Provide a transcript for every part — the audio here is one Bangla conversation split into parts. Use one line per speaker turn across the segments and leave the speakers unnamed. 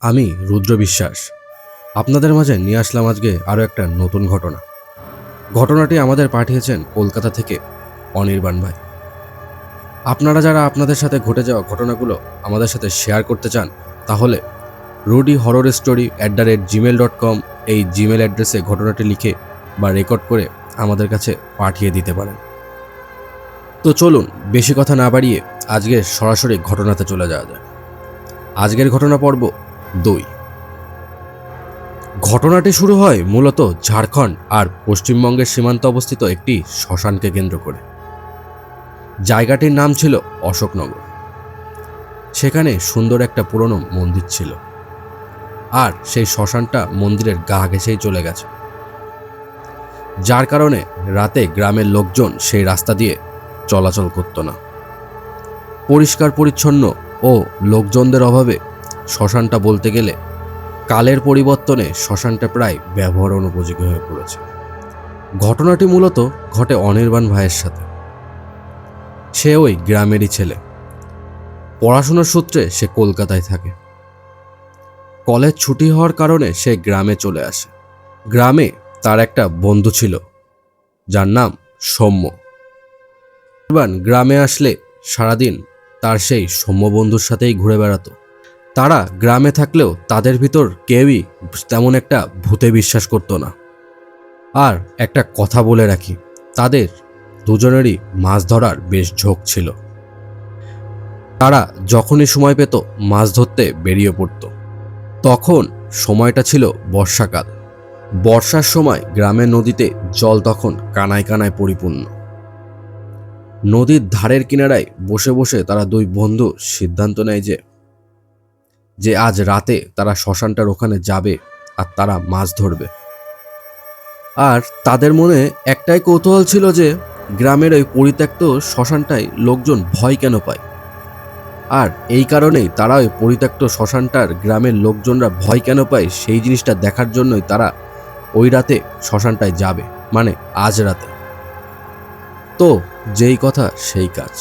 আমি রুদ্র বিশ্বাস আপনাদের মাঝে নিয়ে আসলাম আজকে আরও একটা নতুন ঘটনাটি আমাদের পাঠিয়েছেন কলকাতা থেকে অনির্বাণ ভাই। আপনারা যারা আপনাদের সাথে ঘটে যাওয়া ঘটনাগুলো আমাদের সাথে শেয়ার করতে চান তাহলে rudyhorrorstory@gmail.com এই জিমেল অ্যাড্রেসে ঘটনাটি লিখে বা রেকর্ড করে আমাদের কাছে পাঠিয়ে দিতে পারেন। তো চলুন বেশি কথা না বাড়িয়ে আজকের সরাসরি ঘটনাতে চলে যাওয়া যায়। আজকের ঘটনা পর্ব 2। ঘটনাটি শুরু হয় মূলত ঝাড়খণ্ড আর পশ্চিমবঙ্গের সীমান্তে অবস্থিত একটি শ্মশানকে কেন্দ্র করে। জায়গাটির নাম ছিল অশোকনগর। সেখানে সুন্দর একটা পুরনো মন্দির ছিল, আর সেই শ্মশানটা মন্দিরের গা ঘেঁষেই চলে গেছে, যার কারণে রাতে গ্রামের লোকজন সেই রাস্তা দিয়ে চলাচল করত না। পরিষ্কার পরিচ্ছন্ন ও লোকজনদের অভাবে শ্মশানটা বলতে গেলে কালের পরিবর্তনে শ্মশানটা প্রায় ব্যবহার অনুপযোগী হয়ে পড়েছে। ঘটনাটি মূলত ঘটে অনির্বাণ ভাইয়ের সাথে। সে ওই গ্রামেরই ছেলে। পড়াশোনার সূত্রে সে কলকাতায় থাকে। কলেজ ছুটি হওয়ার কারণে সে গ্রামে চলে আসে। গ্রামে তার একটা বন্ধু ছিল যার নাম সৌম্য। অনির্বাণ গ্রামে আসলে সারাদিন তার সেই সৌম্য বন্ধুর সাথেই ঘুরে বেড়াতো। তারা গ্রামে থাকলেও তাদের ভিতর কেউই তেমন একটা ভূতে বিশ্বাস করতো না। আর একটা কথা বলে রাখি, তাদের দুজনেরই মাছ ধরার বেশ ঝোঁক ছিল। তারা যখনই সময় পেত মাছ ধরতে বেরিয়ে পড়ত। তখন সময়টা ছিল বর্ষাকাল। বর্ষার সময় গ্রামের নদীতে জল তখন কানায় কানায় পরিপূর্ণ। নদীর ধারের কিনারায় বসে বসে তারা দুই বন্ধু সিদ্ধান্ত নেয় যে আজ রাতে তারা শ্মশানটার ওখানে যাবে আর তারা মাছ ধরবে। আর তাদের মনে একটাই কৌতূহল ছিল যে গ্রামের ওই পরিত্যক্ত শ্মশানটায় লোকজন ভয় কেন পায়, আর এই কারণেই তারা ওই পরিত্যক্ত শ্মশানটার গ্রামের লোকজনরা ভয় কেন পায় সেই জিনিসটা দেখার জন্যই তারা ওই রাতে শ্মশানটায় যাবে, মানে আজ রাতে। তো যেই কথা সেই কাজ।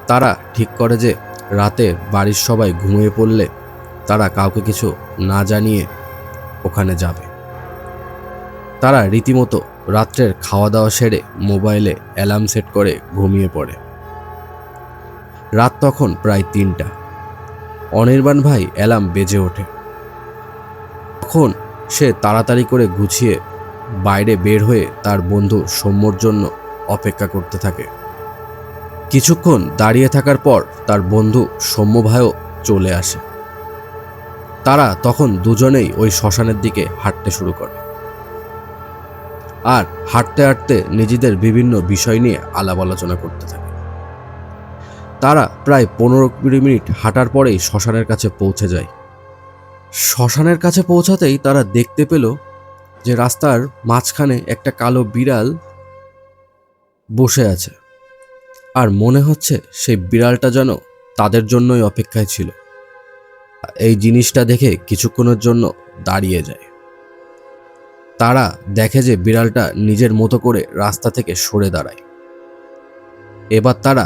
তারা ঠিক করে যে রাতে বাড়ির সবাই ঘুমিয়ে পড়লে তারা কাউকে কিছু না জানিয়ে ওখানে যাবে। তারা রীতিমতো রাত্রের খাওয়া দাওয়া সেরে মোবাইলে অ্যালার্ম সেট করে ঘুমিয়ে পড়ে। রাত তখন প্রায় 3টা। অনির্বাণ ভাই অ্যালার্ম বেজে ওঠে। তখন সে তাড়াতাড়ি করে গুছিয়ে বাইরে বের হয়ে তার বন্ধু সৌম্যর জন্য অপেক্ষা করতে থাকে। কিছুক্ষণ দাঁড়িয়ে থাকার পর তার বন্ধু সৌম্য ভাইও চলে আসে। তারা তখন দুজনেই ওই শ্মশানের দিকে হাঁটতে শুরু করে, আর হাঁটতে হাঁটতে নিজেদের বিভিন্ন বিষয় নিয়ে আলাপ আলোচনা করতে থাকে। তারা প্রায় 15-20 মিনিট হাঁটার পরেই শ্মশানের কাছে পৌঁছে যায়। শ্মশানের কাছে পৌঁছাতেই তারা দেখতে পেল যে রাস্তার মাঝখানে একটা কালো বিড়াল বসে আছে, আর মনে হচ্ছে সেই বিড়ালটা যেন তাদের জন্যই অপেক্ষায় ছিল। এই জিনিসটা দেখে কিছুক্ষণের জন্য দাঁড়িয়ে যায়। তারা দেখে যে বিড়ালটা নিজের মতো করে রাস্তা থেকে সরে দাঁড়ায়। এবার তারা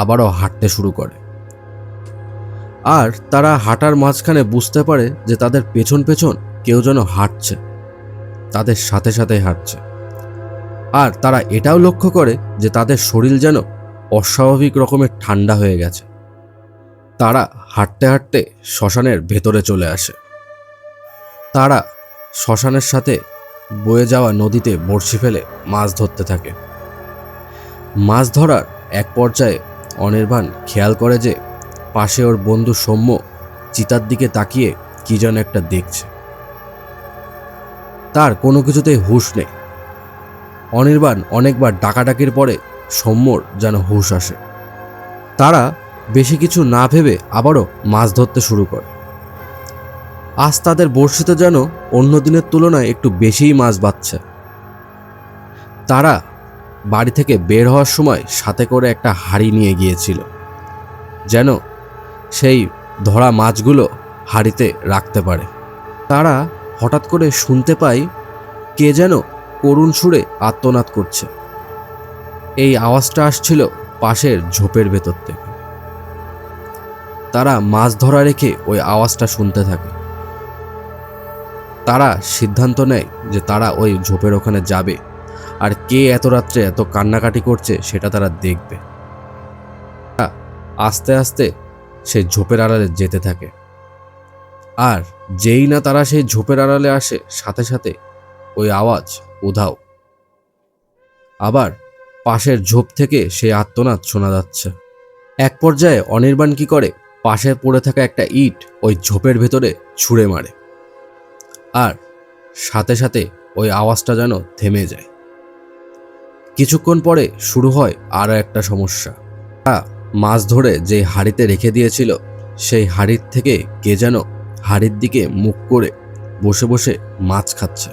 আবারও হাঁটতে শুরু করে, আর তারা হাঁটার মাঝখানে বুঝতে পারে যে তাদের পেছন পেছন কেউ যেন হাঁটছে, তাদের সাথে সাথে হাঁটছে। আর তারা এটাও লক্ষ্য করে যে তাদের শরীর যেন অস্বাভাবিক রকমের ঠান্ডা হয়ে গেছে। তারা হাঁটতে হাঁটতে শ্মশানের ভেতরে চলে আসে। তারা শ্মশানের সাথে বয়ে যাওয়া নদীতে বড়শি ফেলে মাছ ধরতে থাকে। মাছ ধরার এক পর্যায়ে অনির্বাণ খেয়াল করে যে পাশে ওর বন্ধু সৌম্য চিতার দিকে তাকিয়ে কি যেন একটা দেখছে। তার কোনো কিছুতেই হুঁশ নেই। অনির্বাণ অনেকবার ডাকাডাকির পরে সৌম্যর যেন হুঁশ আসে। তারা বেশি কিছু না ভেবে আবারও মাছ ধরতে শুরু করে। আজ তাদের বড়শিতে যেন অন্য দিনের তুলনায় একটু বেশিই মাছ বাচ্ছে। তারা বাড়ি থেকে বের হওয়ার সময় সাথে করে একটা হাঁড়ি নিয়ে গিয়েছিল, যেন সেই ধরা মাছগুলো হাঁড়িতে রাখতে পারে। তারা হঠাৎ করে শুনতে পায় কে যেন করুণ সুরে আর্তনাদ করছে। এই আওয়াজটা আসছিল পাশের ঝোপের ভেতর থেকে। তারা মাছ ধরা রেখে ওই আওয়াজটা শুনতে থাকে। তারা সিদ্ধান্ত নেয় যে তারা ওই ঝোপের ওখানে যাবে, আর কে এত রাত্রে এত কান্নাকাটি করছে সেটা তারা দেখবে। আস্তে আস্তে সেই ঝোপের আড়ালে যেতে থাকে, আর যেই না তারা সেই ঝোপের আড়ালে আসে, সাথে সাথে ওই আওয়াজ উধাও। আবার পাশের ঝোপ থেকে সেই আর্তনাদ শোনা যাচ্ছে। এক পর্যায়ে অনির্বাণ কি করে, পাশে পড়ে থাকা একটা ইট ওই ঝোপের ভেতরে ছুঁড়ে মারে, আর সাথে সাথে ওই আওয়াজটা যেন থেমে যায়। কিছুক্ষণ পরে শুরু হয় আরও একটা সমস্যা। মাছ ধরে যে হাঁড়িতে রেখে দিয়েছিল, সেই হাঁড়ির থেকে কে যেন হাঁড়ির দিকে মুখ করে বসে বসে মাছ খাচ্ছে,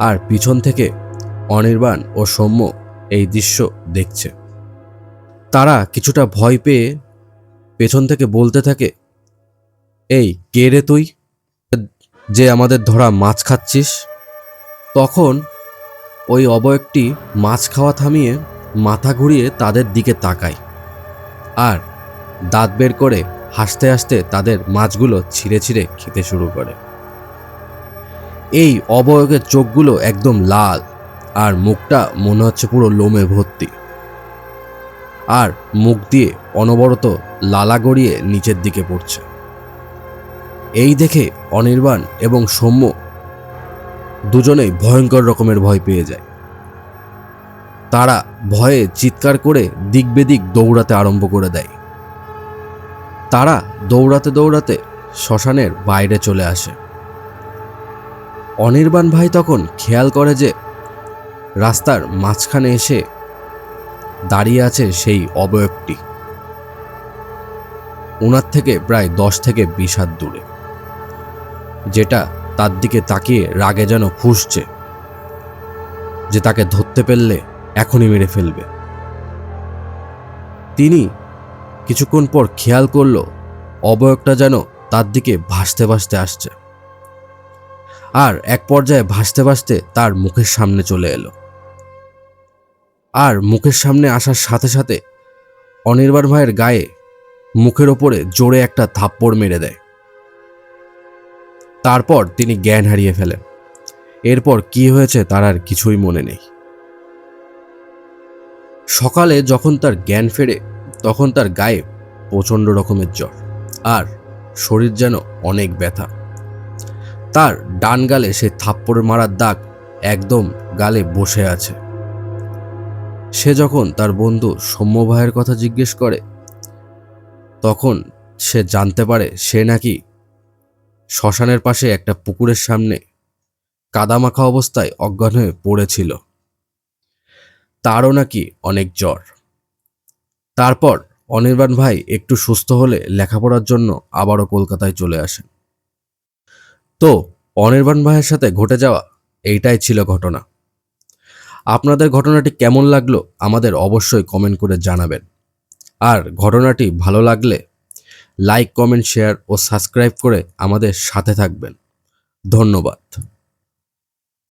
আর পিছন থেকে অনির্বাণ ও সৌম্য এই দৃশ্য দেখছে। তারা কিছুটা ভয় পেয়ে পেছন থেকে বলতে থাকে, এই কে রে তুই, যে আমাদের ধরা মাছ খাচ্ছিস? তখন ওই অবয়বটি মাছ খাওয়া থামিয়ে মাথা ঘুরিয়ে তাদের দিকে তাকায়, আর দাঁত বের করে হাসতে হাসতে তাদের মাছগুলো ছিঁড়ে ছিঁড়ে খেতে শুরু করে। এই অবয়বের চোখগুলো একদম লাল, আর মুখটা মনে হচ্ছে পুরো লোমে ভর্তি, আর মুখ দিয়ে অনবরত লালা গড়িয়ে নিচের দিকে পড়ছে। এই দেখে অনির্বাণ এবং সৌম্য দুজনেই ভয়ঙ্কর রকমের ভয় পেয়ে যায়। তারা ভয়ে চিৎকার করে দিক বেদিক দৌড়াতে আরম্ভ করে দেয়। তারা দৌড়াতে দৌড়াতে শ্মশানের বাইরে চলে আসে। অনির্বাণ ভাই তখন খেয়াল করে যে রাস্তার মাঝখানে এসে দাঁড়িয়ে আছে সেই অবয়বটি, ওনার থেকে প্রায় 10 থেকে 20 হাত দূরে, যেটা তার দিকে তাকিয়ে রাগে যেন ফুঁসছে যে তাকে ধরতে পারলে এখনই মেরে ফেলবে। তিনি কিছুক্ষণ পর খেয়াল করল অবয়বটা যেন তার দিকে ভাসতে ভাসতে আসছে, আর এক পর্যায়ে ভাসতে ভাসতে তার মুখের সামনে চলে এলো। আর মুখের সামনে আসার সাথে সাথে অনির্বাণ ভাইয়ের গায়ে মুখের ওপরে জোরে একটা থাপ্পড় মেরে দেয়। তারপর তিনি জ্ঞান হারিয়ে ফেলেন। এরপর কি হয়েছে তার আর কিছুই মনে নেই। সকালে যখন তার জ্ঞান ফেরে, তখন তার গায়ে প্রচণ্ড রকমের জ্বর, আর শরীর যেন অনেক ব্যথা। তার ডান গালে সে থাপ্পড় মারার দাগ একদম গালে বসে আছে। সে যখন তার বন্ধু সৌম্য ভাইয়ের কথা জিজ্ঞেস করে, তখন সে জানতে পারে সে নাকি শ্মশানের পাশে একটা পুকুরের সামনে কাদামাখা অবস্থায় অজ্ঞান হয়ে পড়েছিল। তারও নাকি অনেক জ্বর। তারপর অনির্বাণ ভাই একটু সুস্থ হলে লেখাপড়ার জন্য আবারও কলকাতায় চলে আসেন। তো অনির্বাণ ভাইয়ের সাথে ঘটে যাওয়া এইটাই ছিল ঘটনা। আপনাদের ঘটনাটি কেমন লাগলো আমাদের অবশ্যই কমেন্ট করে জানাবেন, আর ঘটনাটি ভালো লাগলে লাইক, কমেন্ট, শেয়ার ও সাবস্ক্রাইব করে আমাদের সাথে থাকবেন। ধন্যবাদ।